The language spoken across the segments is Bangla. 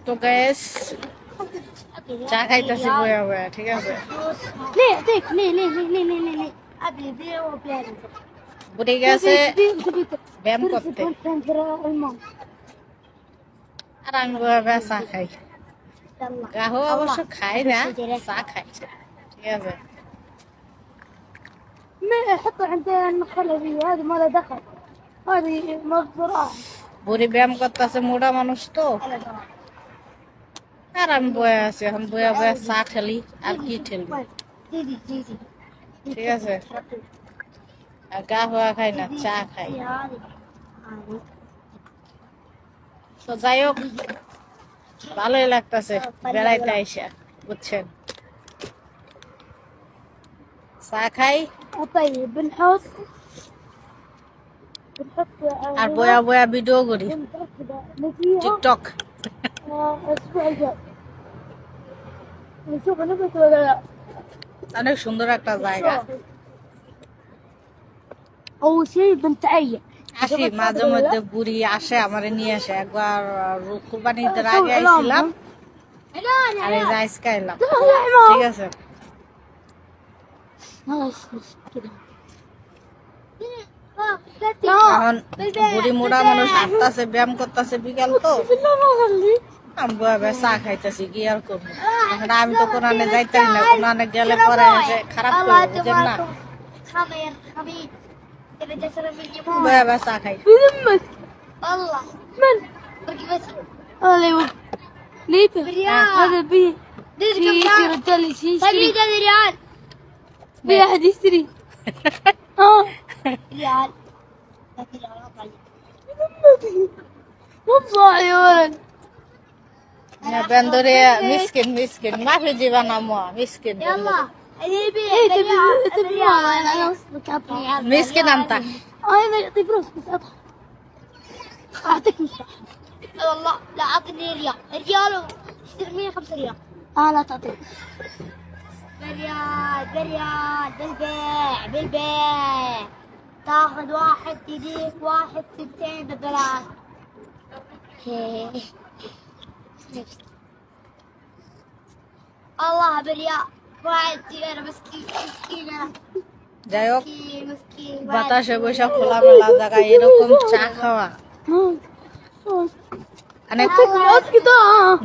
তো গাইস চা খাইতেছি বয়া বয়া, ঠিক আছে। বুড়ি গেছে ব্যায়াম করতে, আর আমি বয়া বয়া চা খাই। গাহো অবশ্য খাই না, চা খাই, ঠিক আছে। বুড়ি ব্যায়াম করতেছে, মোটা মানুষ তো। আর আমি বয়া আছি, এখন বয়া বয়া চা ঠেলি, আর কি ঠেলবি, ঠিক আছে। আর গা হওয়া খাই না, চা খাই। তো যাই হোক, ভালোই লাগতেছে বেড়াইতে আইসা, বুঝছেন। চা খাই আর বয়া বয়া ভিডিও করি, টিকটক। অনেক সুন্দর একটা জায়গা। আসি মাঝে মধ্যে, বুড়ি আসে আমারে নিয়ে আসে। একবার কুরবানিদের আগে আইছিলাম, আর এই যে আজকে আইলাম, ঠিক আছে। এখন বুড়ি মোড়া মানুষ হাঁটতেছে, ব্যায়াম করতেছে, বিকাল তো আমি চা খাইতেছি, কি আর করবো। এখন আমি তো কোরআনে যাইতাম না, কোরআনে গেলে পরে খারাপ করবো, বুঝেন না। চা খাই। بندوري مسكين مسكين ما في جبن أمه مسكين مسكين أنت أنا يعطي فلوس بس أعطيك مفتاح والله لا أعطيني ريال ريال اشتري 105 ريال لا تعطيك بريال بريال بالبيع بالبيع تاخذ واحد يديك واحد سنتين ببلاش الله بريال واحد أنا مسكين مسكينة যাই হোক, বাতাসে বৈশাখ খোলামেলা জায়গায় এরকম চা খাওয়া অনেক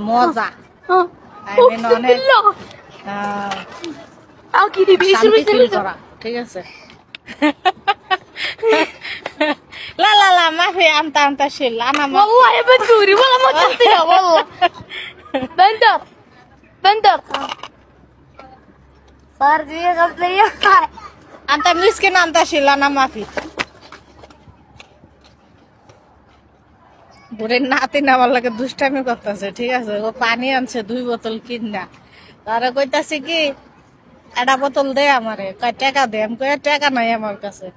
মজা, অনেক শান্তি ফিল করা, ঠিক আছে। لا لا لا ما في أنت شيل أنا ما والله يا بندوري والله ما تعطيها والله بندر بندر صار في 5 ريال أنت مسكين أنت شيل أنا ما في বুড়ির নাতি না আমার লাগে দুষ্টামি করতেছে, ঠিক আছে। ও পানি আনছে 2 বোতল কিনা, তারা কইতাছে কি একটা বোতল দে আমারে, কয় টাকা দে। আমি কই টাকা নাই আমার কাছে,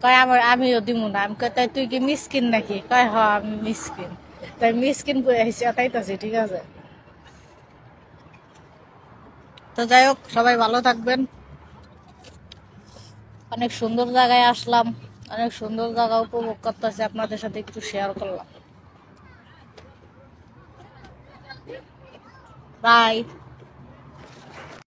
কয় আমিও দিমু না। আমি কই তাই তুই কি মিসকিন নাকি, কয় হ আমি মিসকিন। তাই মিসকিন তাইতাছি, ঠিক আছে। তো যাই হোক, সবাই ভালো থাকবেন। অনেক সুন্দর জায়গায় আসলাম, অনেক সুন্দর জায়গা উপভোগ করতেছি, আপনাদের সাথে একটু শেয়ার করলাম। বাই।